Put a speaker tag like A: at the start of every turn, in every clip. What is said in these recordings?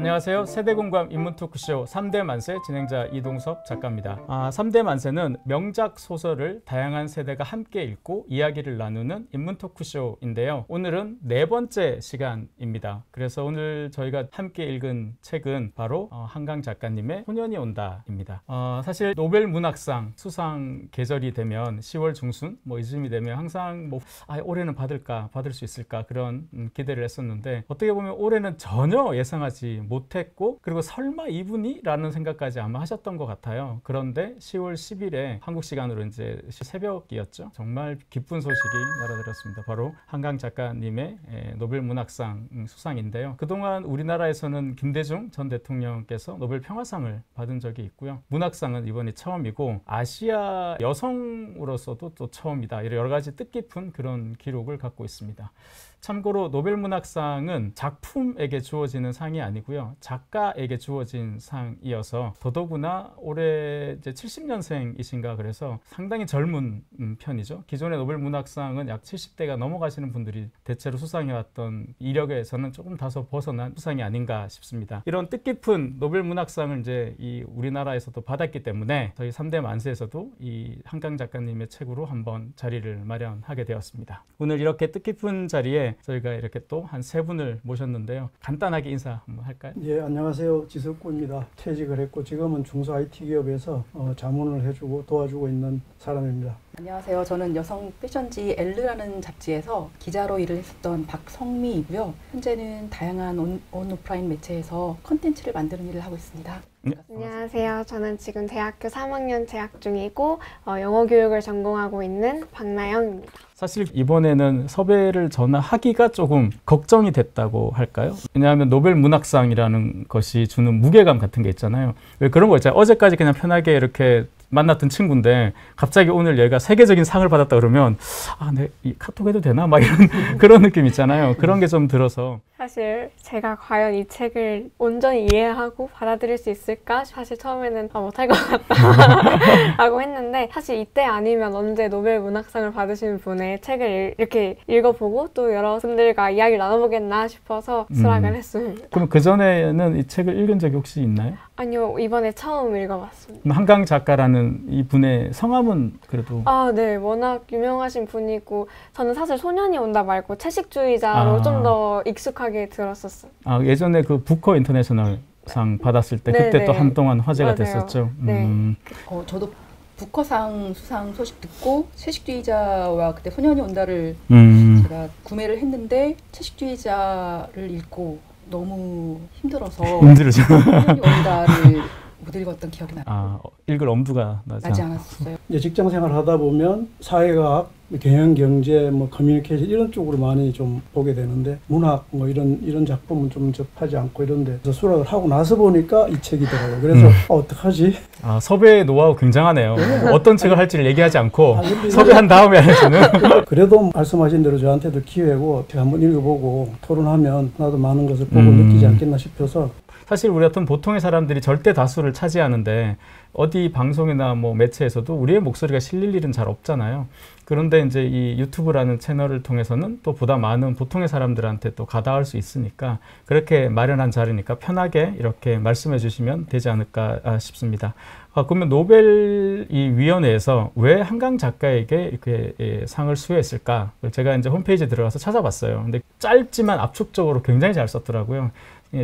A: 안녕하세요. 세대공감 인문토크쇼 3대 만세 진행자 이동섭 작가입니다. 3대 만세는 명작 소설을 다양한 세대가 함께 읽고 이야기를 나누는 인문토크쇼인데요. 오늘은 네 번째 시간입니다. 그래서 오늘 저희가 함께 읽은 책은 바로 한강 작가님의 소년이 온다입니다. 사실 노벨 문학상 수상 계절이 되면 10월 중순 이쯤이 되면 항상 올해는 받을 수 있을까 그런 기대를 했었는데 어떻게 보면 올해는 전혀 예상하지 못했고 그리고 설마 이분이? 라는 생각까지 아마 하셨던 것 같아요. 그런데 10월 10일에 한국 시간으로 이제 새벽이었죠. 정말 기쁜 소식이 날아들었습니다. 바로 한강 작가님의 노벨 문학상 수상인데요. 그동안 우리나라에서는 김대중 전 대통령께서 노벨 평화상을 받은 적이 있고요. 문학상은 이번이 처음이고 아시아 여성으로서도 또 처음이다. 여러 가지 뜻깊은 그런 기록을 갖고 있습니다. 참고로 노벨 문학상은 작품에게 주어지는 상이 아니고요. 작가에게 주어진 상이어서 더더구나 올해 이제 70년생이신가 그래서 상당히 젊은 편이죠. 기존의 노벨 문학상은 약 70대가 넘어가시는 분들이 대체로 수상해왔던 이력에서는 조금 다소 벗어난 수상이 아닌가 싶습니다. 이런 뜻깊은 노벨 문학상을 이제 이 우리나라에서도 받았기 때문에 저희 3대 만세에서도 이 한강 작가님의 책으로 한번 자리를 마련하게 되었습니다. 오늘 이렇게 뜻깊은 자리에 저희가 이렇게 또 한 세 분을 모셨는데요. 간단하게 인사 한번 할까요?
B: 예, 안녕하세요. 지석구입니다. 퇴직을 했고 지금은 중소 IT 기업에서 자문을 해주고 도와주고 있는 사람입니다.
C: 안녕하세요. 저는 여성 패션지 엘르라는 잡지에서 기자로 일을 했었던 박성미이고요. 현재는 다양한 온오프라인 매체에서 컨텐츠를 만드는 일을 하고 있습니다.
A: 네.
D: 안녕하세요. 저는 지금 대학교 3학년 재학 중이고 영어 교육을 전공하고 있는 박나영입니다.
A: 사실 이번에는 섭외를 전화하기가 조금 걱정이 됐다고 할까요? 왜냐하면 노벨 문학상이라는 것이 주는 무게감 같은 게 있잖아요. 왜 그런 거 있잖아요. 어제까지 그냥 편하게 이렇게 만났던 친구인데 갑자기 오늘 얘가 세계적인 상을 받았다 그러면 이 카톡 해도 되나? 막 이런 그런 느낌 있잖아요. 그런 게 좀 들어서
D: 사실 제가 과연 이 책을 온전히 이해하고 받아들일 수 있을까? 사실 처음에는 못할 것 같다 라고 했는데 사실 이때 아니면 언제 노벨 문학상을 받으신 분의 책을 이렇게 읽어보고 또 여러분들과 이야기를 나눠보겠나 싶어서 수락을 했습니다.
A: 그럼 그전에는 이 책을 읽은 적이 혹시 있나요?
D: 아니요. 이번에 처음 읽어봤습니다.
A: 그럼 한강 작가라는 이 분의 성함은 그래도
D: 네. 워낙 유명하신 분이고 저는 사실 소년이 온다 말고 채식주의자로 좀 더 익숙하게 들었었어요.
A: 예전에 그 부커 인터내셔널 상 받았을 때 그때 또 한동안 화제가 됐었죠.
D: 네.
C: 저도 부커상 수상 소식 듣고 채식주의자와 그때 소년이 온다를 제가 구매를 했는데 채식주의자를 읽고 너무 힘들어서 소년이 온다를 못 읽었던 기억이 나요.
A: 읽을 엄두가
C: 나지 않았어요.
B: 이제 직장 생활 하다 보면 사회과학, 경영, 경제, 커뮤니케이션 이런 쪽으로 많이 좀 보게 되는데 문학 이런 작품은 좀 접하지 않고 이런데 그래서 수락을 하고 나서 보니까 이 책이더라고요. 그래서 어떡하지?
A: 섭외 노하우 굉장하네요. 어떤 책을 할지를 얘기하지 않고 섭외한 다음에 하시는.
B: 그래도 말씀하신 대로 저한테도 기회고 제가 한번 읽어보고 토론하면 나도 많은 것을 보고 느끼지 않겠나 싶어서
A: 사실 우리 같은 보통의 사람들이 절대 다수를 차지하는데 어디 방송이나 매체에서도 우리의 목소리가 실릴 일은 잘 없잖아요. 그런데 이제 이 유튜브라는 채널을 통해서는 또 보다 많은 보통의 사람들한테 또 가닿을 수 있으니까 그렇게 마련한 자리니까 편하게 이렇게 말씀해 주시면 되지 않을까 싶습니다. 그러면 노벨 이 위원회에서 왜 한강 작가에게 이렇게 상을 수여했을까? 제가 이제 홈페이지에 들어가서 찾아봤어요. 근데 짧지만 압축적으로 굉장히 잘 썼더라고요.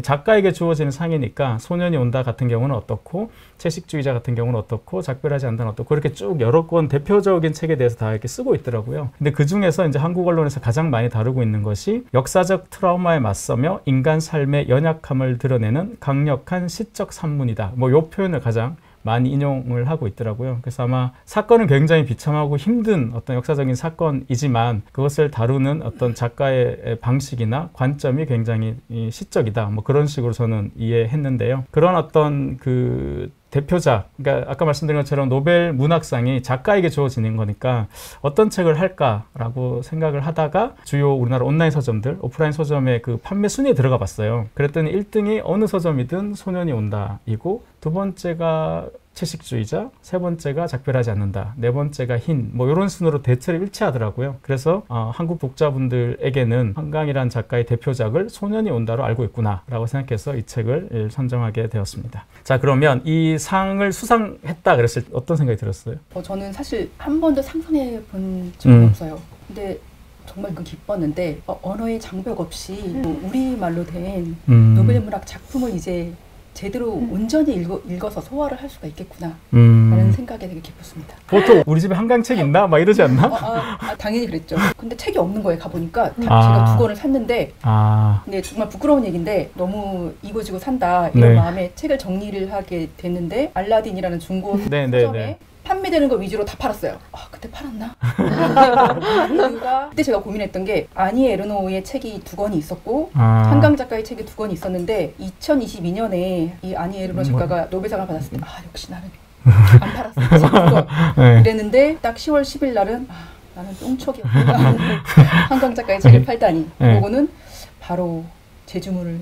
A: 작가에게 주어지는 상이니까 소년이 온다 같은 경우는 어떻고 채식주의자 같은 경우는 어떻고 작별하지 않다는 어떻고 이렇게 쭉 여러 권 대표적인 책에 대해서 다 이렇게 쓰고 있더라고요. 근데 그 중에서 이제 한국 언론에서 가장 많이 다루고 있는 것이 역사적 트라우마에 맞서며 인간 삶의 연약함을 드러내는 강력한 시적 산문이다. 요 표현을 가장 많이 인용을 하고 있더라고요. 그래서 아마 사건은 굉장히 비참하고 힘든 어떤 역사적인 사건이지만 그것을 다루는 어떤 작가의 방식이나 관점이 굉장히 시적이다. 그런 식으로 저는 이해했는데요. 그런 어떤 그 대표작, 그러니까 아까 말씀드린 것처럼 노벨 문학상이 작가에게 주어지는 거니까 어떤 책을 할까라고 생각을 하다가 주요 우리나라 온라인 서점들, 오프라인 서점의 그 판매 순위에 들어가 봤어요. 그랬더니 1등이 어느 서점이든 소년이 온다이고 두 번째가 채식주의자, 세 번째가 작별하지 않는다, 네 번째가 흰, 뭐 이런 순으로 대체로 일치하더라고요. 그래서 한국 독자분들에게는 한강이라는 작가의 대표작을 소년이 온다로 알고 있구나라고 생각해서 이 책을 선정하게 되었습니다. 자, 그러면 이 상을 수상했다 그랬을 때 어떤 생각이 들었어요?
C: 저는 사실 한 번도 상상해 본 적이 없어요. 근데 정말 그 기뻤는데 언어의 장벽 없이 우리말로 된 노벨 문학 작품을 이제 제대로 온전히 읽어서 소화를 할 수가 있겠구나 라는 생각에 되게 기뻤습니다.
A: 보통 우리 집에 한강책 있나? 막 이러지 않나?
C: 당연히 그랬죠. 근데 책이 없는 거예요. 가보니까 제가 2권을 샀는데 근데 정말 부끄러운 얘기인데 너무 이고지고 산다 이런 마음에 책을 정리를 하게 됐는데 알라딘이라는 중고 서점에 판매되는 거 위주로 다 팔았어요. 그때 팔았나? 이유가 그때 제가 고민했던 게 아니 에르노의 책이 2권이 있었고 한강 작가의 책이 2권이 있었는데 2022년에 이 아니 에르노 작가가 노벨상을 받았을 때 역시 나는 안 팔았어. 이랬는데 딱 10월 10일 날은 나는 똥촉이었구나. 한강 작가의 책을 팔다니. 그거는 바로 제 주문을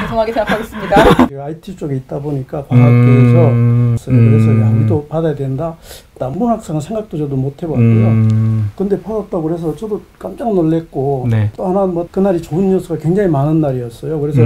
C: 죄송하게 생각하겠습니다.
B: IT 쪽에 있다 보니까 과학계에서 그래서 우리도 받아야 된다. 문학상은 생각도 저도 못 해봤고요. 근데 받았다고 그래서 저도 깜짝 놀랐고 또 하나 뭐 그날이 좋은 뉴스가 굉장히 많은 날이었어요. 그래서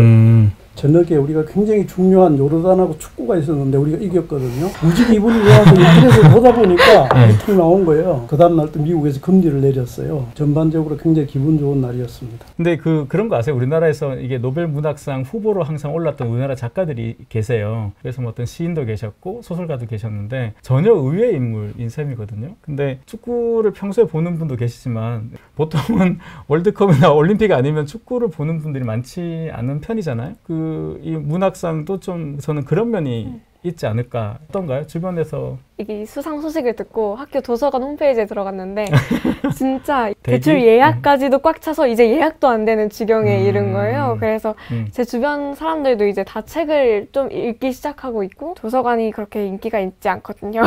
B: 저녁에 우리가 굉장히 중요한 요르단하고 축구가 있었는데 우리가 이겼거든요. 무지개 이분이 와서 인터넷을 보다 보니까 툭 나온 거예요. 그 다음날 또 미국에서 금리를 내렸어요. 전반적으로 굉장히 기분 좋은 날이었습니다.
A: 근데 그런 거 아세요? 우리나라에서 이게 노벨 문학상 후보로 항상 올랐던 우리나라 작가들이 계세요. 그래서 뭐 어떤 시인도 계셨고 소설가도 계셨는데 전혀 의외의 인물인 셈이거든요. 근데 축구를 평소에 보는 분도 계시지만 보통은 월드컵이나 올림픽 아니면 축구를 보는 분들이 많지 않은 편이잖아요. 이 문학상도 좀 저는 그런 면이 있지 않을까. 어떤가요? 주변에서
D: 이게 수상 소식을 듣고 학교 도서관 홈페이지에 들어갔는데 진짜 대출 예약까지도 꽉 차서 이제 예약도 안 되는 지경에 이른 거예요. 그래서 제 주변 사람들도 이제 다 책을 좀 읽기 시작하고 있고 도서관이 그렇게 인기가 있지 않거든요.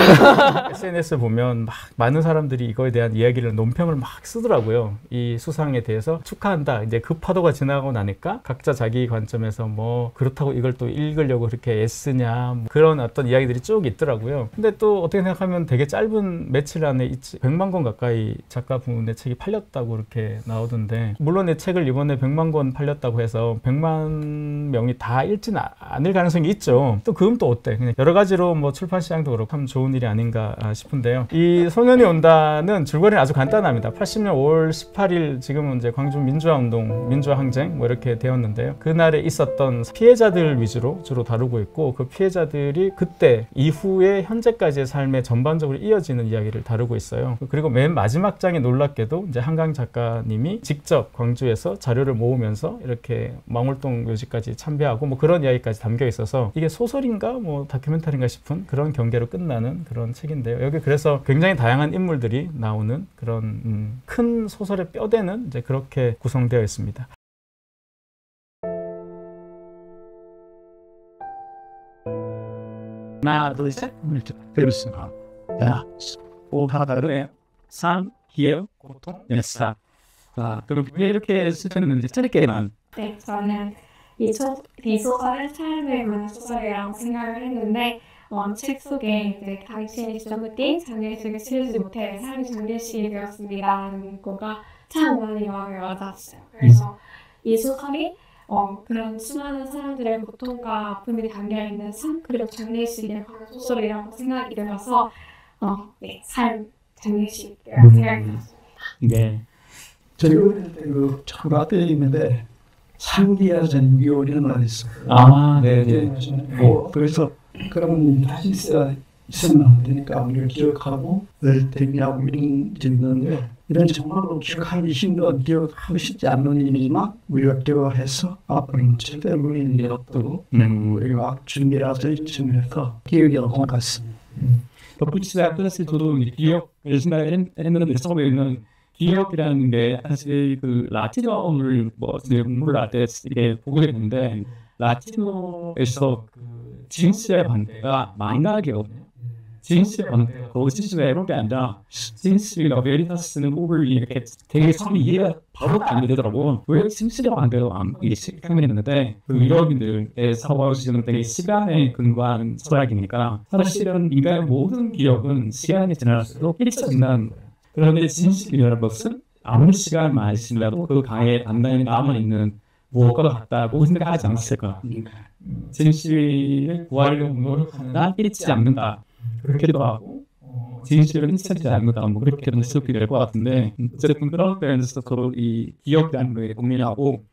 A: SNS 보면 막 많은 사람들이 이거에 대한 이야기를 논평을 막 쓰더라고요. 이 수상에 대해서 축하한다. 이제 그 파도가 지나가고 나니까 각자 자기 관점에서 뭐 그렇다고 이걸 또 읽으려고 그렇게 애쓰냐 뭐 그런 어떤 이야기들이 쭉 있더라고요. 근데 또 어떻게 생각하면 되게 짧은 며칠 안에 100만 권 가까이 작가분의 책이 팔렸다고 이렇게 나오던데 물론 내 책을 이번에 100만 권 팔렸다고 해서 100만 명이 다 읽지는 않을 가능성이 있죠. 또 그건 또 어때? 그냥 여러 가지로 뭐 출판 시장도 그렇고 참 좋은 일이 아닌가 싶은데요. 이 소년이 온다는 줄거리는 아주 간단합니다. 80년 5월 18일 지금은 이제 광주 민주화운동, 민주화항쟁 뭐 이렇게 되었는데요. 그날에 있었던 피해자들 위주로 주로 다루고 있고 그 피해자들이 그때 이후에 현재까지의 삶에 전반적으로 이어지는 이야기를 다루고 있어요. 그리고 맨 마지막 장에 놀랍게도 이제 한강 작가님이 직접 광주에서 자료를 모으면서 이렇게 망월동 묘지까지 참배하고 뭐 그런 이야기까지 담겨 있어서 이게 소설인가 뭐 다큐멘터리인가 싶은 그런 경계로 끝나는 그런 책인데요. 여기 그래서 굉장히 다양한 인물들이 나오는 그런 큰 소설의 뼈대는 이제 그렇게 구성되어 있습니다.
E: 하나, 둘, 셋. 그렇습니다. 자, 오하다르의 산, 기억, 고통, 역사. 그럼 왜 이렇게 쓰셨는지 짧게만.
F: 네, 저는 이 소설을 삶의 문학 소설이라고 생각을 했는데 책 속에 이제 당신의 지적을 띈 장례식을 치르지 못해 삶이 장례식이 되었습니다라는 문구가 참 많이 마음에 와닿았어요. 그래서 이 소설이 그런 수많은 사람들의 고통과 아픔이 담겨있는 삶 그리고 장례식에 관한 소설이라고 생각이 들어서 삶, 장례식이라고 생각이 들었습니다.
E: 네.
B: 저희 어릴 때 그 초등학교에 있는데 상기야 전교라는 말이
E: 네.
B: 있어요. 그래서 그런 일이 다시 있으면 안 되니까 우리가 기억하고 늘 대비하고 이런 게 있는데 이런 정말로 기억하기 힘든 기억하고 싶지 않는 일이지만 우리가 기억해서 앞으로는 제대로 우리는 일이 없도록 우리가 준비해서 이쯤에서 기억이 올 것 같습니다.
E: 덧붙이자 사실 저도 기억을 생각했는데 처음에 있는 기억이라는 게 사실 그 라틴어를 공부를 할 때 이렇게 보게 됐는데 라틴어에서 그 진실의 반대가 망각이거든요. 진실 그 진실을 해본 게 아니라 진실이나 베리타스는 오를 이렇게 되게 처음에 이해가 바로 안 되더라고. 왜 진실이라고 안 돼도 이게 생각했는데 그 유럽인들의 사고하시는 되게 시간에 근거한 서약이니까 사실은 인간의 모든 기억은 시간이 지날수록 잊혀진다는 거예요. 그런데 진실이라는 것은 아무리 시간을 많이 지나도 그 강에 단단히 남아있는 무엇과 같다고 생각하지 않았을까. 진실을 구하려고 노력하나 잊지 않는다. 그렇게도 하고 진실을 잊지 않는다. 뭐 그렇게도 해석이 될 것 같은데 어쨌든 그런 데에서 서로 이 기억이라는 거에 고민하고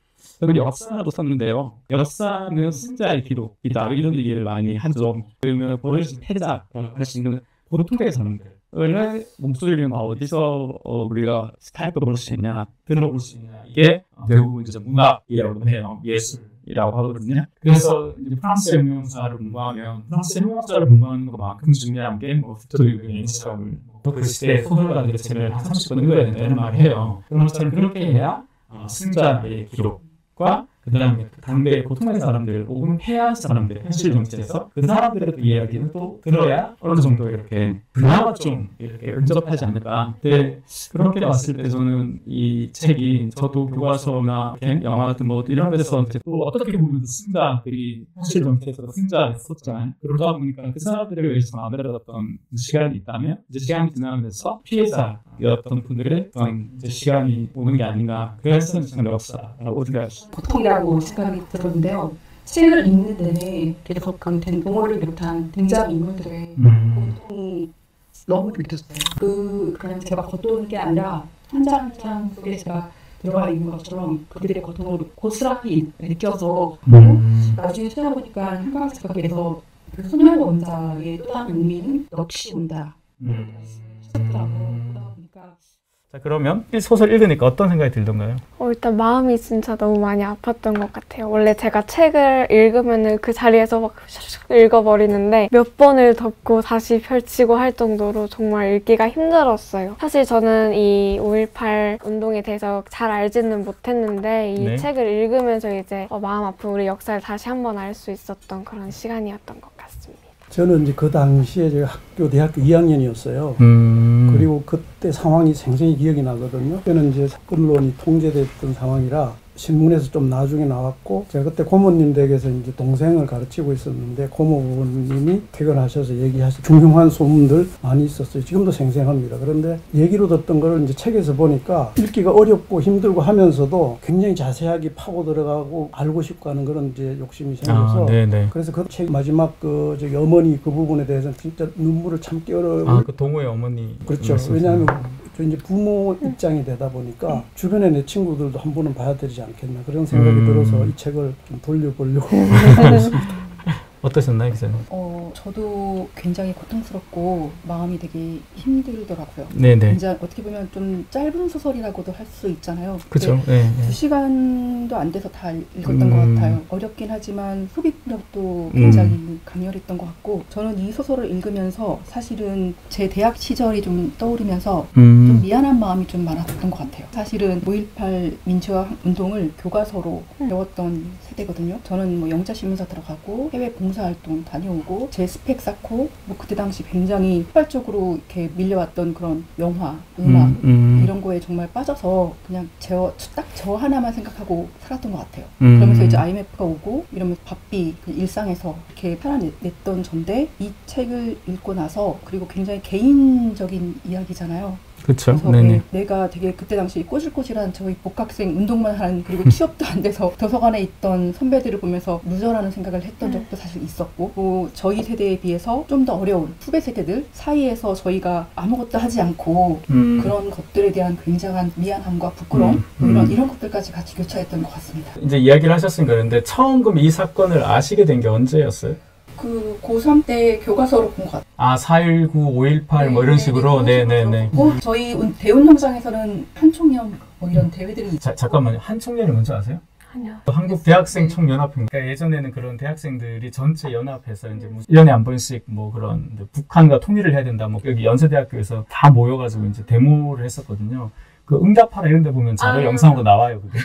E: 그리고 역사도 썼는데요. 역사는 승자의 기록이다. 이런 얘기를 많이 하죠. 그러면 버릇이 패자라고 할 수 있는 보통의 사람들. 을 목소리는 어디서 우리가 스타일도 볼 수 있냐, 들어볼 수 있냐. 이게 대부분 이제 문학이라고 해요. 예술이라고 하거든요. 그래서 이제 프랑스 혁명사를 공부하면 프랑스 혁명사를 공부하는 것만큼 중요한 게 뭐 빅토르 시험을 그 시대 소설가들의 책을 한 30권 읽어야 된다는 말을 해요. 그런 것처럼 그렇게 해야 승자의 기록과 그 다음에 당대의 보통의 사람들 혹은 폐하한 사람들 현실 정치에서 그 사람들의 이야기는 또 들어야 어느 정도 이렇게 그나마 좀 이렇게 근접하지 않을까. 근데 그렇게 봤을 때 저는 이 책이 저도 교과서나 영화 같은 뭐 이런 데서 또 어떻게 보면 승자들이 현실 정치에서 승자였었잖아요. 그러다 보니까 그 사람들을 위해서 만들어졌던 시간이 있다면 이제 시간이 지나면서 피해자였던 분들의 그런 이제 시간이 오는 게 아닌가. 그래서 저는 역사라고 생각했어요.
C: 보통이라고 생각이 들었는데요. 책을 읽는 내내 계속 동호를 비롯한 등장인물들의 고통이 너무 느껴졌어요. 그냥 제가 겉도는 게 아니라 한 장 한 장 속에 제가 들어가 있는 것처럼 그들의 고통을 고스란히 느껴서 나중에 찾아보니까 한강 작가께서 그 소년 원자의 또 다른 의미는 역시 온다. 하셨더라고요. 그러다 보니까
A: 자, 그러면 이 소설 읽으니까 어떤 생각이 들던가요?
D: 일단 마음이 진짜 너무 많이 아팠던 것 같아요. 원래 제가 책을 읽으면은 그 자리에서 막 읽어버리는데 몇 번을 덮고 다시 펼치고 할 정도로 정말 읽기가 힘들었어요. 사실 저는 이 5.18 운동에 대해서 잘 알지는 못했는데 이 책을 읽으면서 이제 마음 아픈 우리 역사를 다시 한번 알 수 있었던 그런 시간이었던 것 같습니다.
B: 저는 이제 그 당시에 제가 대학교 2학년이었어요. 그리고 그때 상황이 생생히 기억이 나거든요. 그때는 이제 사건론이 통제됐던 상황이라 신문에서 좀 나중에 나왔고, 제가 그때 고모님 댁에서 이제 동생을 가르치고 있었는데 고모부님이 퇴근하셔서 얘기하신 중흉한 소문들 많이 있었어요. 지금도 생생합니다. 그런데 얘기로 듣던 거를 이제 책에서 보니까 읽기가 어렵고 힘들고 하면서도 굉장히 자세하게 파고 들어가고 알고 싶고 하는 그런 이제 욕심이 생겨서 그래서 그 책 마지막 저기 어머니 그 부분에 대해서는 진짜 눈물을 참기 어려워요.
A: 그 동호의 어머니.
B: 그렇죠. 왜냐하면 이제 부모 입장이 되다 보니까 주변에 내 친구들도 한 번은 봐야 되지 않겠나 그런 생각이 들어서 이 책을 좀 돌려보려고 했습니다.
A: 어떠셨나요, 기자님?
C: 저도 굉장히 고통스럽고 마음이 되게 힘들더라고요.
A: 네네.
C: 굉장히 어떻게 보면 좀 짧은 소설이라고도 할 수 있잖아요.
A: 그렇죠.
C: 2시간도 안 돼서 다 읽었던 것 같아요. 어렵긴 하지만 흡입력도 굉장히 강렬했던 것 같고, 저는 이 소설을 읽으면서 사실은 제 대학 시절이 좀 떠오르면서 좀 미안한 마음이 좀 많았던 것 같아요. 사실은 5.18 민주화 운동을 교과서로 배웠던 세대거든요. 저는 뭐 영자신문사 들어가고 해외 봉사활동 다녀오고 제 스펙 쌓고 뭐 그때 당시 굉장히 폭발적으로 이렇게 밀려왔던 그런 영화, 음악 이런 거에 정말 빠져서 그냥 딱 저 하나만 생각하고 살았던 것 같아요. 그러면서 이제 IMF가 오고 이러면서 바삐 일상에서 이렇게 살아냈던 전데 이 책을 읽고 나서, 그리고 굉장히 개인적인 이야기잖아요.
A: 그렇죠.
C: 내가 되게 그때 당시 꼬질꼬질한 저희 복학생 운동만 한, 그리고 취업도 안 돼서 도서관에 있던 선배들을 보면서 루저라는 생각을 했던 적도 사실 있었고, 또 저희 세대에 비해서 좀 더 어려운 후배 세대들 사이에서 저희가 아무것도 하지 않고 그런 것들에 대한 굉장한 미안함과 부끄러움 이런 것들까지 같이 교차했던 것 같습니다.
A: 이제 이야기를 하셨으니까 그런데 처음 그럼 이 사건을 아시게 된 게 언제였어요?
C: 고3 때 교과서로 본 것 같아요.
A: 4.19, 5.18 뭐 이런 식으로? 네네네.
C: 저희 대운동장에서는 한총련 뭐 이런 대회들이
A: 잠깐만요. 한총련이 뭔지 아세요?
D: 아니요.
A: 한국 대학생 총연합회. 그러니까 예전에는 그런 대학생들이 전체 연합해서 이제 1년에 한 번씩 뭐 그런 북한과 통일을 해야 된다. 뭐 여기 연세대학교에서 다 모여가지고 이제 데모를 했었거든요. 그 응답하라 이런 데 보면 자료 영상으로 나와요, 그게.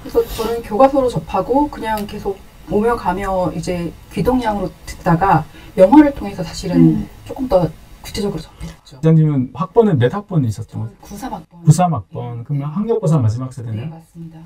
C: 그래서 저는 교과서로 접하고 그냥 계속 오며 가며 이제 귀동냥으로 듣다가 영화를 통해서 사실은 조금 더 구체적으로 접했죠.
A: 기자님은 학번은 몇 학번이셨죠?
C: 93학번.
A: 93학번.
C: 네.
A: 그러면 학력고사 마지막 세대네요?
C: 네, 맞습니다.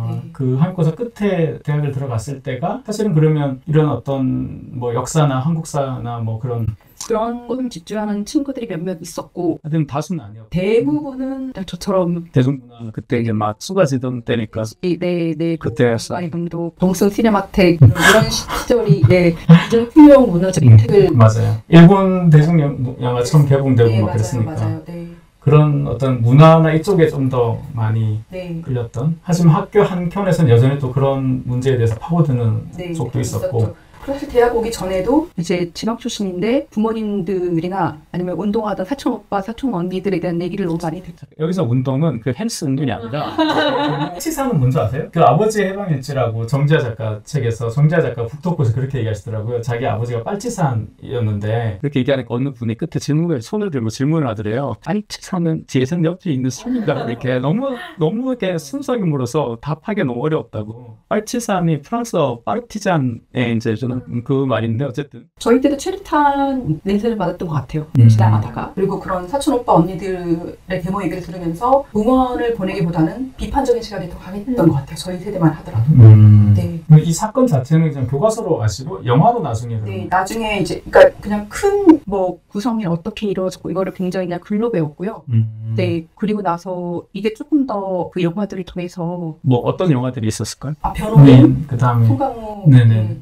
A: 네. 그 학력고사 끝에 대학을 들어갔을 때가 사실은 그러면 이런 어떤 뭐 역사나 한국사나 뭐 그런
C: 걸 집중하는 친구들이 몇몇 있었고
A: 하여튼 다수는 아니었고
C: 대부분은 저처럼
E: 대중문화 그때 이제 막 쏟아지던 때니까
C: 네
E: 그때였어.
C: 많이 정도 동성 시네마텍 이런 시절이 기존 훌륭 문화적 혜택을
A: 맞아요. 일본 대중 영화 처음 개봉되고
C: 네,
A: 막 그랬으니까
C: 맞아요. 네.
A: 그런 어떤 문화나 이쪽에 좀 더 많이
C: 네.
A: 끌렸던. 하지만 학교 한켠에서는 여전히 또 그런 문제에 대해서 파고드는 쪽도 있었고.
C: 사실 대학 오기 전에도 이제 지방 출신인데 부모님들이나 아니면 운동하던 사촌 오빠, 사촌 언니들에 대한 얘기를 너무 많이 듣죠.
E: 여기서 운동은 그 헬스 운동이 아니라
A: 빨치산은 뭔지 아세요? 그 아버지의 해방일지라고 정지하 작가 책에서 정지하 작가 북토크에서 그렇게 얘기하시더라고요. 자기 아버지가 빨치산이었는데
E: 그렇게 얘기하니까 어느 분이 끝에 손을 들고 질문을 하더래요. 빨치산은 제선 옆에 있는 산인가 이렇게 너무 이렇게 순수하게 물어서 답하기 너무 어려웠다고. 빨치산이 프랑스어 파르티잔에 이제 저는 그 말인데 어쨌든
C: 저희 때도 최루탄 내세를 받았던 것 같아요. 지나가다가. 그리고 그런 사촌 오빠 언니들의 데모 얘기를 들으면서 응원을 보내기보다는 비판적인 시각이 더 강했던 것 같아요. 저희 세대만 하더라도. 네.
A: 이 사건 자체는 그냥 교과서로 아시고 영화로 나중에
C: 네, 나중에 이제 그러니까 그냥 큰 뭐 구성이 어떻게 이루어졌고 이거를 굉장히 그냥 글로 배웠고요. 네, 그리고 나서 이게 조금 더 그 영화들을 통해서
E: 뭐 어떤 영화들이 있었을까요?
C: 변호인,
A: 그다음에
C: 송강호,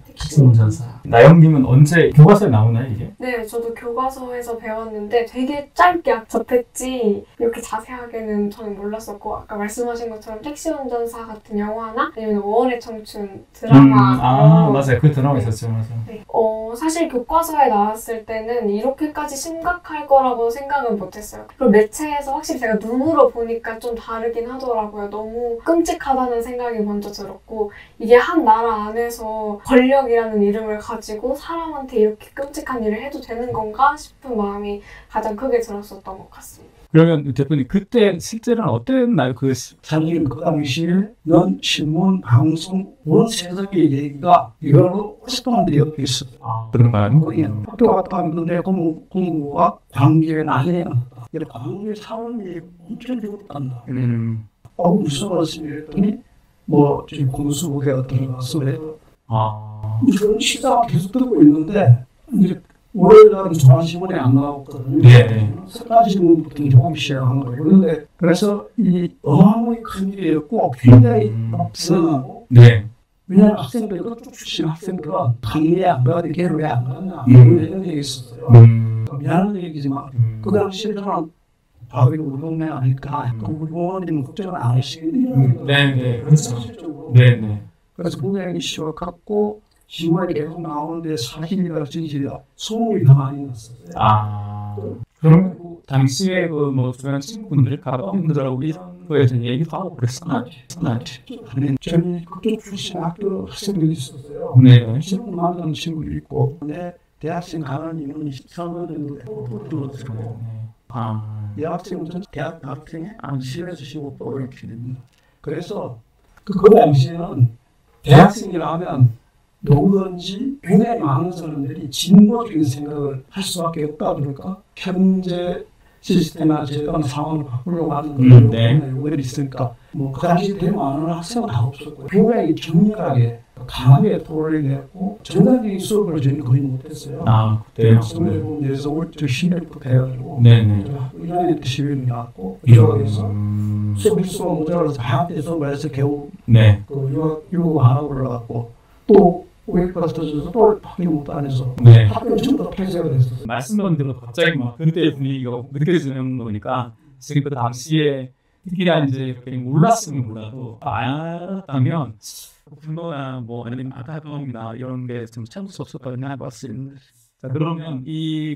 A: 택시운전사. 나영님은 언제 교과서에 나오나요 이게?
D: 네, 저도 교과서에서 배웠는데 되게 짧게 접했지 이렇게 자세하게는 저는 몰랐었고 아까 말씀하신 것처럼 택시운전사 같은 영화나 아니면 5월의 청춘 드라마
A: 맞아요. 그 드라마 있었죠. 맞아요.
D: 네. 사실 교과서에 나왔을 때는 이렇게까지 심각할 거라고 생각은 못했어요. 그리고 매체에서 확실히 제가 눈으로 보니까 좀 다르긴 하더라고요. 너무 끔찍하다는 생각이 먼저 들었고 이게 한 나라 안에서 권력이라는 이름을 가지고 사람한테 이렇게 끔찍한 일을 해도 되는 건가 싶은 마음이 가장 크게 들었었던 것 같습니다.
E: 그러면 대표님 그때 실제로는 어땠나요?
B: 사실 그 당시에 넌 신문, 방송, 온 세상의 얘기가 이걸로 50동안도 옆에 있었어요.
E: 그런 거 아니고
B: 학교 갔다 왔는데 공부가 광주에 나중에 광주에 사람이 엄청 죽었단다. 무서워서 이랬더니 뭐 지금 공수부에 어떤 것을 이런 시사가 계속 듣고 있는데 이제 월요일날은 조한신문에 안 나왔거든요.
A: 네.
B: 석가지신문부터 조금 시작한 거예요. 그런데 그래서 이 어마어마하게 큰 일이었고 굉장히 불안하고 왜냐하면 학생들, 그쪽 출신 학생들은 강의에 안 가도 걔를 왜 안 갔나 이런 얘기 있었어요. 미안한 얘기지만 그 당시에 저는 우리 동네 아닐까 우리 부모님은 걱정을 안 하시거든요.
A: 네, 그렇죠.
B: 네. 그래서 굉장히 쉬워갖고 신문에 계속 나오는데 사실이라 진실이라 소문이 더 많이 났어요.
A: 그럼
E: 당시에 뭐 주변 친구분들, 가족분들하고 이런 거에 대해서 얘기도 하고 그랬었나요?
B: 저는 그쪽 출신 학교 학생들이 있었어요. 친구 만나는 친구도 있고 근데 대학생 가는 이유는 선거들도 들었어요. 여학생은 대학 학생이 한 10에서 15% 이렇게 됩니다. 그래서 그 당시에는 대학생이라면 누구든지 굉장히 많은 사람들이 진보적인 생각을 할 수밖에 없다 그럴까? 현재 시스템이나 제도나 상황을 바꾸려고 하는 그런 요구들이 있으니까 그 당시 되게 많은 학생은 다 없었고 굉장히 정밀하게 강하게 토론을 했고 전반적인 수업을 저희는 거의 못했어요. 선배분들에서 올저 10년부터 해가지고 1년에 10일이 나왔고 유학에서 수업 일수가 모자라서 학교에서 말해서 겨우 유학 하나 올라갔고 또 오해가 터져서 또 학교 못 다녀서 학교는 전부 다 폐쇄가 됐었어요.
E: 말씀만 들어도 갑자기 막 그때 분위기가 느껴지는 거니까 지금 그 당시에 특히나 이제 이렇게 몰랐으면 몰라도 알았다면 분노나 뭐 아니면 아다범이나 이런 게 좀 참을 수 없었거든요. 봤을 때. 자 그러면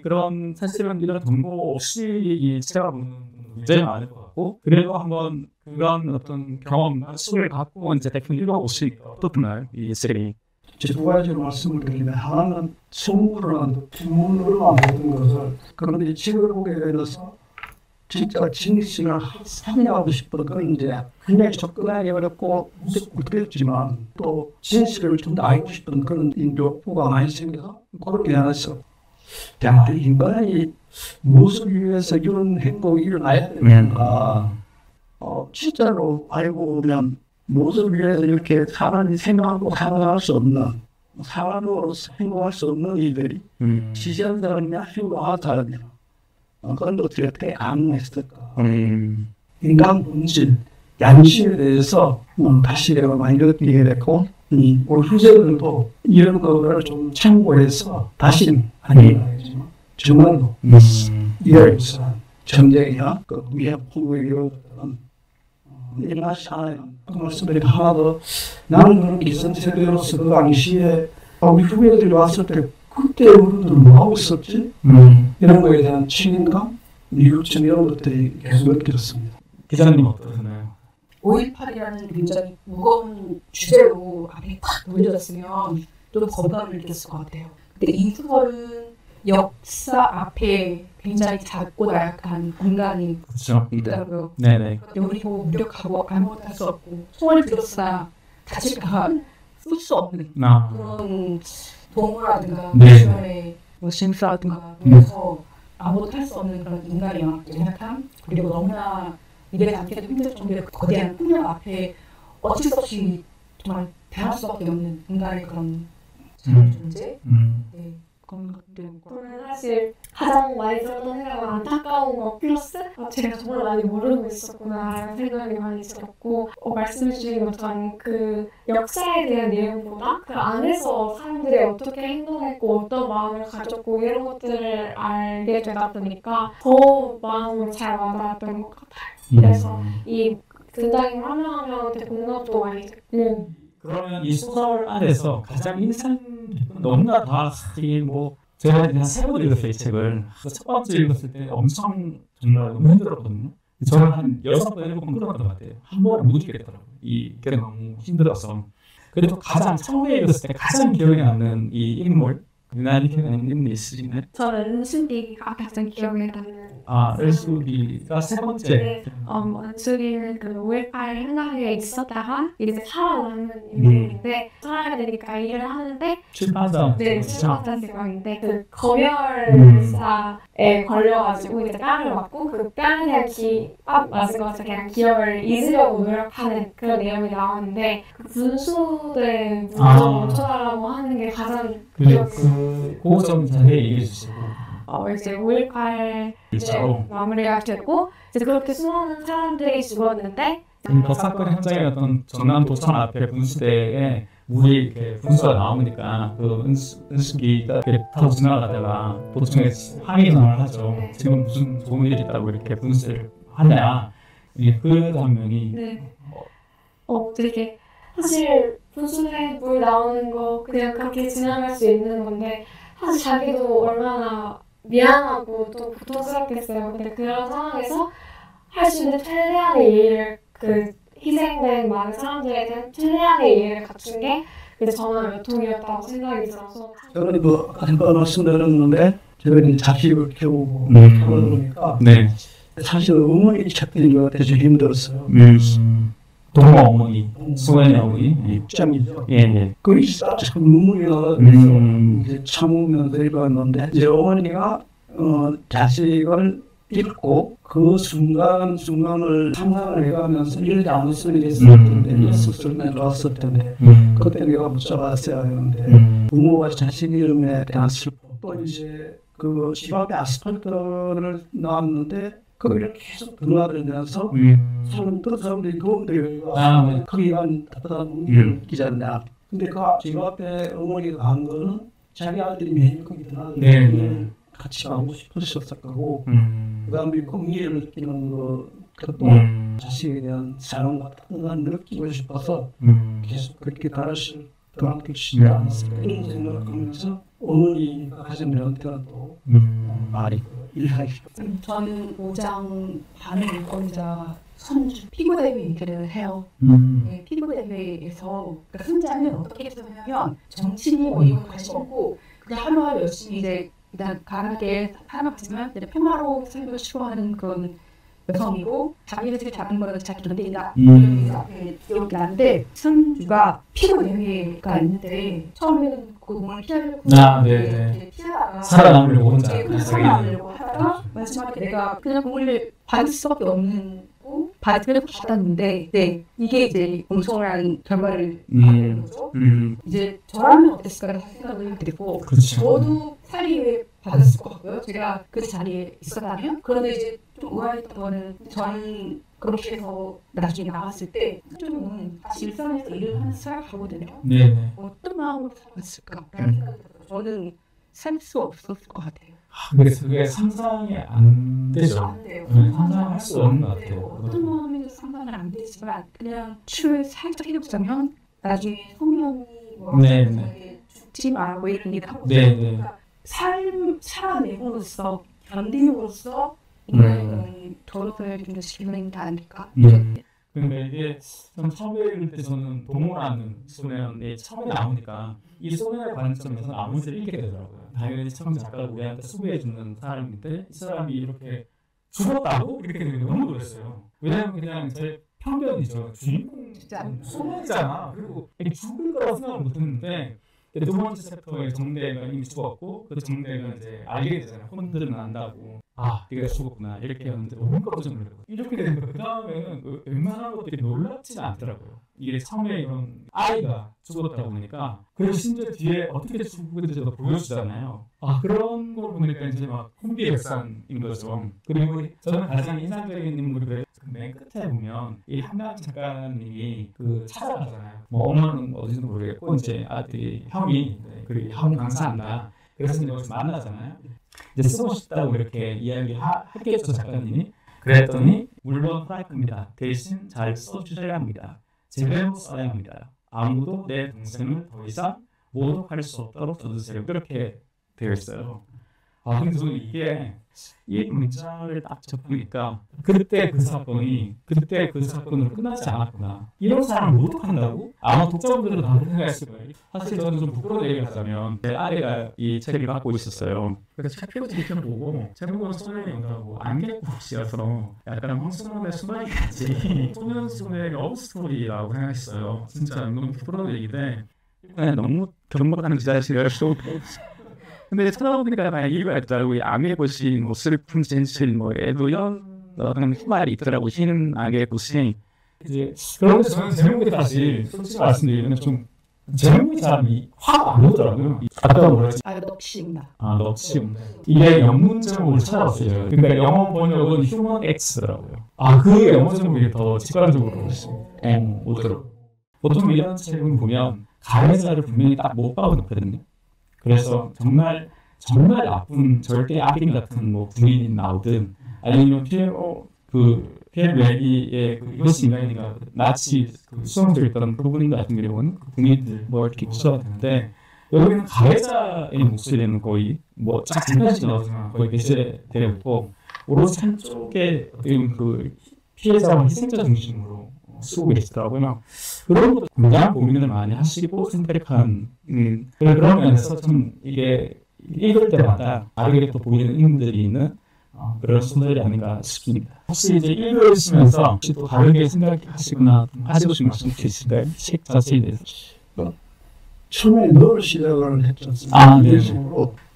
E: 그런 사실은 이런 정보 없이 이 체험은 굉장히 많을 것 같고 그래도 한번 그런 어떤 경험과 수를 갖고 이제 대표님 혹시 어떻나요? 이 세리
B: 두 가지로 말씀을 드리면 하나는 성문으로만 모든 것을 그런데 이 책을 보게 되면서
G: 진짜 진실을 살려하고 싶은 건 이제 굉장히 접근하기 어렵고 그랬지만 또 진실을 좀 더 알고 싶은 그런 욕구가 많이 생겨서 그렇게 나서 인간이 무엇을 위해서 이런 행동이 일어나야 되는가 진짜로 알고 보면 무엇을 위해서 이렇게 사람이 생각하고 살아갈 수 없는 사람으로서 행동할 수 없는 이들이 지지한 사람이냐 행동한 사람이냐 그건 어떻게 가능했을까? 인간 본질, 양심에 대해서 다시 내가 많이 느끼게 됐고 우리 후세들도 이런 거를 좀 참고해서 다시는 아니겠지만 정말로 이해할 수 전쟁이나 그 위협 이런 일어나지 않아요. 그 말씀드린 하나 더 나는 그런 기성 세대로서 그 당시에 우리 후배들이 왔을 때 그때 우리들 뭐 하고 있었지? 이런 거에 대한 책임감, 미국점 이런 것들이 계속 느껴졌습니다.
A: 기자님 어떠셨나요?
H: 5.18이라는 굉장히 무거운 주제로 앞에 탁 올려졌으면 좀 거부감을 느꼈을 것 같아요. 근데 이 소설은 역사 앞에 굉장히 작고 나약한 공간이 있더라고요.
A: 네네.
H: 우리 보고 무력하고 아무것도 할 수 없고 소원을 들었으나 다칠까 쓸 수 없는 그런 동물라든가 주변에 심사라든가 그래서 아무것도 할 수 없는 그런 인간의 연약함 그리고 너무나 입에 담기도 힘들 정도의 거대한 폭력 앞에 어쩔 수 없이 정말 변할 수밖에 없는 인간의 그런 존재 네, 그런 것들
F: 저는 사실 가장 많이 들었던 생각은 안타까운 거 플러스 제가 정말 많이 모르고 있었구나라는 생각이 많이 들었고 말씀해 주신 것처럼 그 역사에 대한 내용보다 그 안에서 사람들이 어떻게 행동했고 어떤 마음을 가졌고 이런 것들을 알게 되다 보니까 더 마음으로 잘 와닿았던 것 같아요. 그래서 이 등장인 한 명 한 명한테 공감도 많이 됐고
A: 그러면 이 소설 안에서 가장 인상 깊은 너무나 다 사실 뭐 제가 한 3번 읽었어요 이 책을. 첫 번째 읽었을 때 엄청 정말 너무 힘들었거든요. 저는 한 6번, 7번 끌었던 것 같아요. 한 번을 못 읽겠더라고요. 이게 너무 힘들어서. 그래도 가장 처음에 읽었을 때 가장 기억에 남는 이 인물 유난히 기억에 남는 인물이 있으신가요?
F: 저는 은수비가 가장 기억에 남는
A: 은수비가 3번째.
F: 은수비는 그 5.18 행각에 있었다가 이제 살아남는 인물인데 살아야 되니까 일을 하는데
A: 출판사.
F: 네, 출판사 대왕인데 그 검열사에 걸려가지고 이제 뺨을 맞고 그 뺨에 대한 뺨 맞은 것을 그냥 기억을 잊으려고 노력하는 그런 내용이 나오는데 그 분수대 무조건 멈춰달라고 하는 게 가장
A: 그거 좀 자세히 얘기해 주시고.
F: 이제 5.18 마무리가 되고 이제 그렇게 수많은 사람들이 죽었는데
A: 그 사건 현장에 어떤 전남 도청 앞에 분수대에 물이 이렇게 분수가 나오니까 그 은수기가 이렇게 타고 지나가다가 도청에서 항의를 하죠. 지금 무슨 좋은 일이 있다고 이렇게 분수를 하냐. 그 장면이
F: 되게 사실 분수대 물 나오는 거 그냥 그렇게 지나갈 수 있는 건데 사실 자기도 얼마나 미안하고 또 고통스럽겠어요. 근데 그런 상황에서 할 수 있는 최대한의 예의를 그 희생된 많은 사람들에 대한 최대한의 예의를 갖춘 게 이제 저는 외통이었다고 생각이 들어서
G: 저는 한번 말씀드렸는데 제가 이제 자식을 키우고 그러다 보니까 사실 어머니 찾는 것 같아서 힘들었어요.
A: 동호 어머니, 수건이 어머니,
G: 짱이죠. 그 참 눈물이 나서 이제 참으면서 읽었는데 이제 어머니가 자식을 읽고 그 순간을 상상을 해가면서 이러지 않았으면 이랬을 텐데 있었을 때 놓았을 텐데 그때 내가 붙잡았어야 하는데 부모와 자식 이름에 대한 슬픔 또 이제 그 집 앞에 아스팔트를 놨는데 거기를 계속 드나들면서 사람들이 더운데 거기만 따뜻한 기자인데 근데 그 집 앞에 어머니가 간 거는 자기 아들이 매일 거기 드나들면 같이 가고 싶으셨을 거고 그 다음에 공기를 느끼는 것도 자식에 대한 사랑과 따뜻한 느끼고 싶어서 계속 그렇게 다르실 드나들시지 않았을까 이런 생각을 하면서 어머니가 가진 면한테는 또 말이
H: 저는 5장 반을 읽고자 선주 피고대회 얘기를 해요. 피고대회에서 그러니까 선자는 어떻게 했냐면 정치니 뭐 이런 관심 없고 그냥 하루하루 열심히 이제 일단 가난하게 살아봤지만 평화로운 삶을 추구하는 그런 여성이고 자기가 제일 작은 거라도 자기 견딘다 이런 게 앞에 기억이 나는데 선주가 피부 예외가 있는데 처음에는 그 몸을 피하려고 피하다가
A: 살아남으려고 혼자
H: 살아남으려고 하다가 마지막에 내가 그냥 공을 받을 수밖에 없는 받으려고 받았는데 네, 이게 이제 엄청난 결과를 받는 거죠. 이제 저라면 어땠을까라는 생각을 드리고
A: 그렇죠.
H: 저도 살이 받았을 것 같고요. 제가 그 자리에 있었다면. 그런데 이제 좀 의아했던 거는 저는 그렇게 해서 나중에 나왔을 때 좀 다시 일상에서 일을 하는 살아가거든요.
A: 네.
H: 어떤 마음으로 살았을까라는 생각이 들어요. 저는 살 수 없었을 것 같아요.
A: 그게 상상이 안 되죠.
H: 안 돼요.
A: 상상할 수 없는 것 같아요.
H: 어떤 마음에도 상상은 안 되지만 그냥 추를 살짝 해보자면 나중에 성령이 죽지 말고 이런 일을 하고 살아내고로서 견딤으로써 인간은 도덕을 좀 지키는 게 아닐까.
A: 그러니까 이게 처음에 읽을 때 저는 동호라는 소년이 처음에 나오니까 이 소년의 관점에서 아무리를 읽게 되더라고요. 당연히 처음 작가가 우리한테 소개해주는 사람인데 이 사람이 이렇게 죽었다고? 이렇게 되면 너무 놀랐어요. 왜냐면 그냥 제 편견이죠. 주인공 소년이잖아. 그리고 죽을 거라고 생각을 못했는데 두 번째 챕터에 정대가 이미 죽었고 그 정대가 이제 알게 되잖아요. 혼들은 안다고. 아, 네가 죽었구나. 이렇게 하는데 너무 깜짝 놀랐고 이렇게 되니까 그 다음에는 웬만한 것들이 놀랍지는 않더라고요. 이게 처음에 이런 아이가 죽었다 보니까 그리고 심지어 뒤에 어떻게 죽었는지도 보여주잖아요. 아, 그런 걸 보니까 이제 막 혼비백산인 거죠. 그리고 저는 가장 인상적인 인물이 맨 끝에 보면 이 한강 작가님이 그 찾아가잖아요. 뭐 엄마는 어디서 모르겠고 이제 아들이 형이 그리고 형 강사한다. 그래서 이제 만나잖아요. 이제 쓰고 싶다고 이렇게 이야기했겠죠 작가님이. 그랬더니 물론 프라이팬입니다. 대신 잘 써주셔야 합니다. 제대로 써야 합니다. 아무도 내 동생을 더 이상 모독할 수 없도록 써주세요. 그렇게 되어 있어요. 아, 근데 저는 이 문장을 딱 접하니까 그때 그 사건으로 끝나지 않았구나. 이런 사람을 모독한다고? 아마 독자분들은 다 그렇게 생각했을 거예요. 사실 저는 좀 부끄러운 얘기를 하자면 제 아내가 이 책을 갖고 있었어요. 그래서 책 표지를 보고 제목은 소년의 영가고 안개꽃이어서 약간 황소년의 수박이같이 소년의 러브스토리라고 생각했어요. 진짜 너무 부끄러운 얘기인데 너무 경박하는 기자실을 근데 찾아보니까 만약 이유가 있더라고요. 암의꽃이 뭐 슬픈 진실, 뭐 애도연 어떤 말이 있더라고. 흰 암의꽃이. 이제 그런데 저는 제목이 사실 솔직히 말씀드리면 좀 제목이 잘 확 안 오더라고요. 아까 뭐랬지?
H: 넋이구나.
A: 넋이. 이게 영문 제목을 찾아봤어요. 그러니까 영어 번역은 휴먼 X더라고요. 그 영어 제목이 더 직관적으로 오더라고요. 보통 이런 책을 보면 가해자를 분명히 딱 못 박아놓거든요. 그래서 정말 나쁜 절대 악인 같은 뭐 군인이 나오든 아니면 피에르 레비의 이것이 인간이니까 나치 수용소에 있던 그분 같은 경우는 군인들 뭐 이렇게 구조가 되는데 여기는 가해자의 목소리는 거의 뭐 잠깐씩 나오지만 거의 배제되어 있고 오로지 한쪽에 그 피해자와 희생자 중심으로 쓰고 계시더라고요. 그런 것도 굉장히 고민을 많이 하시고 선택한 그런 면에서 좀 이게 읽을 때마다 다르게 또 보이는 인물들이 있는 그런 소설이 아닌가 싶습니다. 혹시 이제 읽으시면서 혹시 또 다르게 생각하시거나 하시고 싶은 말씀 있으실까요? 책 자체에 대해서.
B: 처음에 너를 시작을 했지 않습니까?
A: 네.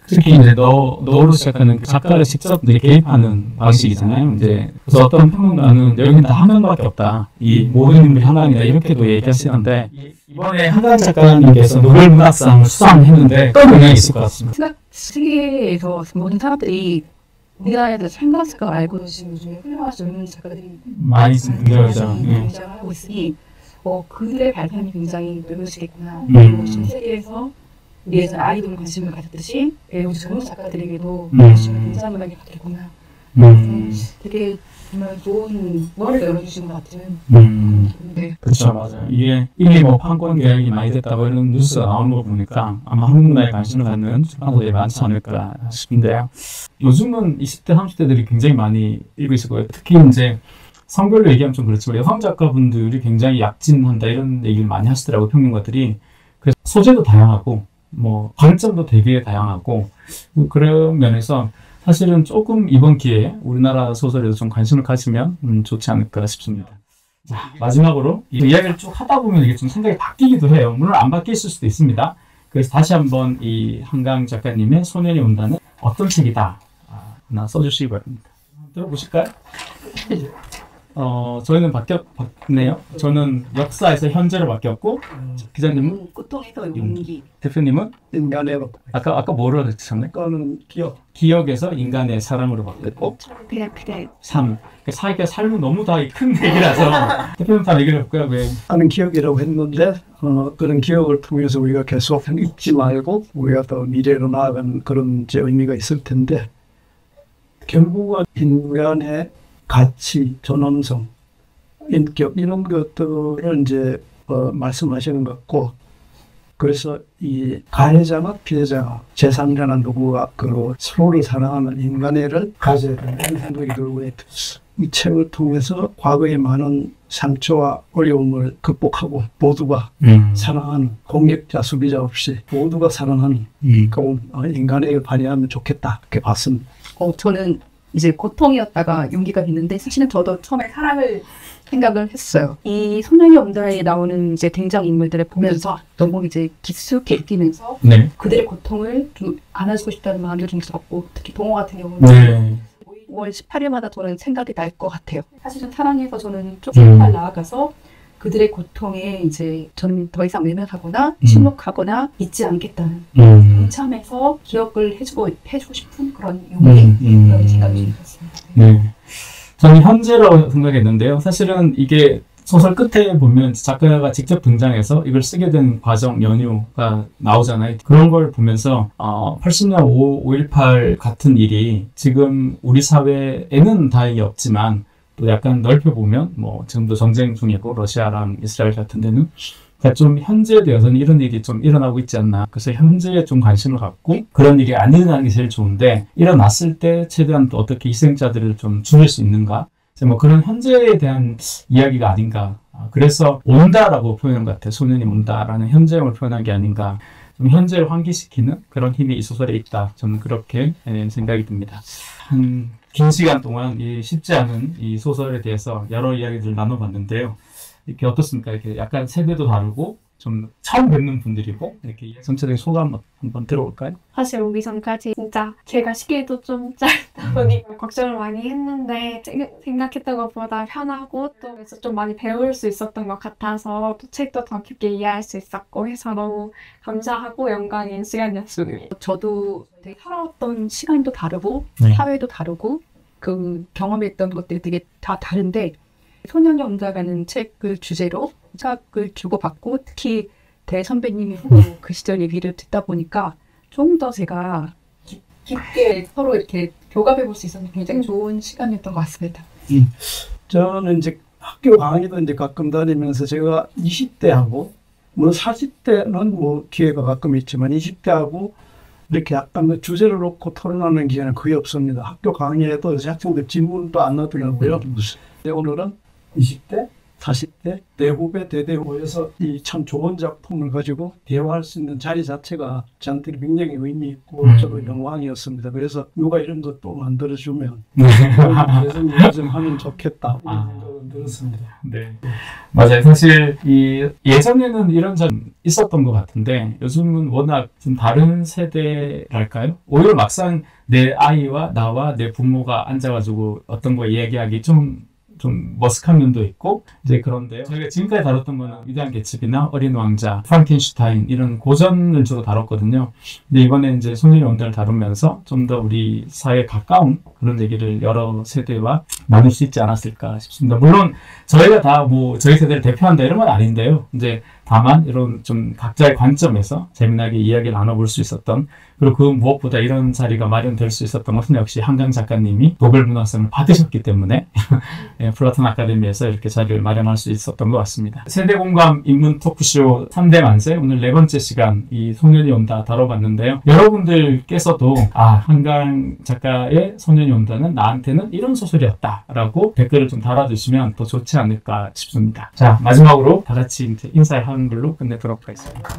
A: 특히 이제 너로 시작하는 작가를 직접 개입하는 방식이잖아요. 이제 그래서 어떤 평론가는 여기는 다 한 명밖에 없다. 이 모든 인물이 하나이다 이렇게도 얘기하시는데 이번에 한강 작가님께서 노벨 문학상 수상했는데 어떤 영향이 있을 것 같습니다.
H: 세계에서 모든 사람들이 우리나라에 대해서 생각을 알고 계신 요즘에 훌륭한 젊은 작가들이
A: 많이
H: 등장하고 있으니 그들의 발판이 굉장히 넓어지겠구나. 그리고 지금 세계에서 우리에서 아이돌 관심을 가졌듯이 우리 젊은 작가들에게도 관심을 굉장히 많이 갖겠구나. 되게 정말 좋은 머리를 열어주신 것 같은.
A: 네. 그렇죠, 맞아요. 이게 뭐 판권 계약이 많이 됐다고 이런 뉴스가 나오는 거 보니까 아마 한국 문화에 관심을 갖는 출판사들이 많지 않을까 싶은데요. 요즘은 20대, 30대들이 굉장히 많이 읽고 있을 거예요. 특히 이제 성별로 얘기하면 좀 그렇지만 여성 작가분들이 굉장히 약진한다 이런 얘기를 많이 하시더라고요, 평론가들이. 그래서 소재도 다양하고 뭐 관점도 되게 다양하고 그런 면에서 사실은 조금 이번 기회에 우리나라 소설에도 좀 관심을 가지면 좋지 않을까 싶습니다. 자, 마지막으로 이 이야기를 쭉 하다 보면 이게 좀 생각이 바뀌기도 해요. 물론 안 바뀔 수도 있습니다. 그래서 다시 한번 이 한강 작가님의 소년이 온다는 어떤 책이다 하나 써주시기 바랍니다. 들어보실까요? 저희는 바뀌었네요. 저는 역사에서 현재로 바뀌었고, 기자님은
H: 고통에서 용기.
A: 대표님은
G: 인간으로.
A: 아까 뭐로 했었나요?
G: 그거는
A: 기억에서 인간의 사랑으로 바뀌었고,
F: 그래.
A: 삶. 사이가 삶은 너무 다 큰 얘기라서 대표님 다 얘기를 해볼까요? 왜?
G: 하는 기억이라고 했는데 그런 기억을 통해서 우리가 계속 잊지 말고 우리가 더 미래로 나아가는 그런 이제 의미가 있을 텐데 결국은 인간의 가치, 존엄성, 인격 이런 것들을 이제 말씀하시는 것 같고 그래서 이 가해자나 피해자나 제3자나 누구가 그 서로를 사랑하는 인간애를 가져야 된다는 생각이 들고 이 책을 통해서 과거의 많은 상처와 어려움을 극복하고 모두가 사랑하는 공격자, 수비자 없이 모두가 사랑하는 그런 인간애를 발휘하면 좋겠다 이렇게 봤습니다.
H: 저는 이제 고통이었다가 용기가 됐는데 사실은 저도 처음에 사랑을 생각을 했어요. 이 소년이 온다에 나오는 이제 등장 인물들을 보면서 너무 이제 깊숙이 느끼면서
A: 네.
H: 그들의 고통을 좀 안아주고 싶다는 마음이 좀 들었고 특히 동호 같은 경우는
A: 네.
H: 5월 18일마다 저는 생각이 날 것 같아요. 사실은 사랑해서 저는 조금 더 나아가서 그들의 고통에 이제 저는 더 이상 외면하거나 침묵하거나 잊지 않겠다는 참에서 기억을 해주고 싶은 그런 용기 그런 생각이 들었습니다.
A: 네. 저는 현재라고 생각했는데요. 사실은 이게 소설 끝에 보면 작가가 직접 등장해서 이걸 쓰게 된 과정, 연유가 나오잖아요. 그런 걸 보면서 80년 5.18 같은 일이 지금 우리 사회에는 다행히 없지만 또 약간 넓혀보면 뭐 지금도 전쟁 중이고 러시아랑 이스라엘 같은 데는 좀 현재에 대해서는 이런 일이 좀 일어나고 있지 않나. 그래서 현재에 좀 관심을 갖고 그런 일이 안 일어나는 게 제일 좋은데 일어났을 때 최대한 또 어떻게 희생자들을 좀 줄일 수 있는가. 뭐 그런 현재에 대한 이야기가 아닌가. 그래서 온다라고 표현한 것 같아요. 소년이 온다라는 현재형을 표현한 게 아닌가. 좀 현재를 환기시키는 그런 힘이 이 소설에 있다. 저는 그렇게 생각이 듭니다. 한 긴 시간 동안 이 쉽지 않은 이 소설에 대해서 여러 이야기들을 나눠봤는데요. 이렇게 어떻습니까? 이렇게 약간 세대도 다르고 좀 처음 뵙는 분들이고 이렇게 전체적인 소감 한번 들어볼까요?
F: 사실 오기 전까지 진짜 제가 시기도 좀 짧다 보니 걱정을 많이 했는데 생각했던 것보다 편하고 또 그래서 좀 많이 배울 수 있었던 것 같아서 또 책도 더 깊게 이해할 수 있었고 해서 너무 감사하고 영광인 시간이었습니다.
H: 저도 되게 살아왔던 시간도 다르고 사회도 다르고 그 경험했던 것들이 되게 다 다른데 소년이 온다라는 책을 주제로 생각을 주고받고 특히 대선배님이 그 시절 얘기를 듣다 보니까 좀 더 제가 깊게 서로 이렇게 교감해 볼 수 있어서 굉장히 좋은 시간이었던 것 같습니다.
G: 저는 이제 학교 강의도 이제 가끔 다니면서 제가 20대하고 뭐 40대는 뭐 기회가 가끔 있지만 20대하고 이렇게 약간 주제를 놓고 토론하는 기회는 거의 없습니다. 학교 강의에도 학생들 질문도 안 하더라고요. 오늘은 20대, 40대, 대후배, 대대 모여서 이 참 좋은 작품을 가지고 대화할 수 있는 자리 자체가 저한테 굉장히 의미 있고 저도 영광이었습니다. 그래서 누가 이런 것도 만들어주면 개선 좀 하면 좋겠다 이런 생각은 들었습니다.
A: 네, 맞아요. 사실 예전에는 이런 점 있었던 것 같은데 요즘은 워낙 좀 다른 세대랄까요? 오히려 막상 내 아이와 나와 내 부모가 앉아가지고 어떤 거 얘기하기 좀 머쓱한 면도 있고 이제 그런데요. 저희가 지금까지 다뤘던 거는 위대한 개츠비나 어린 왕자, 프랑켄슈타인 이런 고전을 주로 다뤘거든요. 근데 이번에 이제 소년이 온다를 다루면서 좀 더 우리 사회에 가까운 그런 얘기를 여러 세대와 나눌 수 있지 않았을까 싶습니다. 물론 저희가 다 뭐 저희 세대를 대표한다 이런 건 아닌데요. 이제 다만 이런 좀 각자의 관점에서 재미나게 이야기를 나눠볼 수 있었던 그리고 그 무엇보다 이런 자리가 마련될 수 있었던 것은 역시 한강 작가님이 노벨 문학상을 받으셨기 때문에 플라톤 아카데미에서 이렇게 자리를 마련할 수 있었던 것 같습니다. 세대 공감 인문 토크쇼 3대 만세 오늘 4번째 시간 이 소년이 온다 다뤄봤는데요. 여러분들께서도 한강 작가의 소년이 온다는 나한테는 이런 소설이었다 라고 댓글을 좀 달아주시면 더 좋지 않을까 싶습니다. 자, 마지막으로 다 같이 인사하는 걸로 끝내도록 하겠습니다.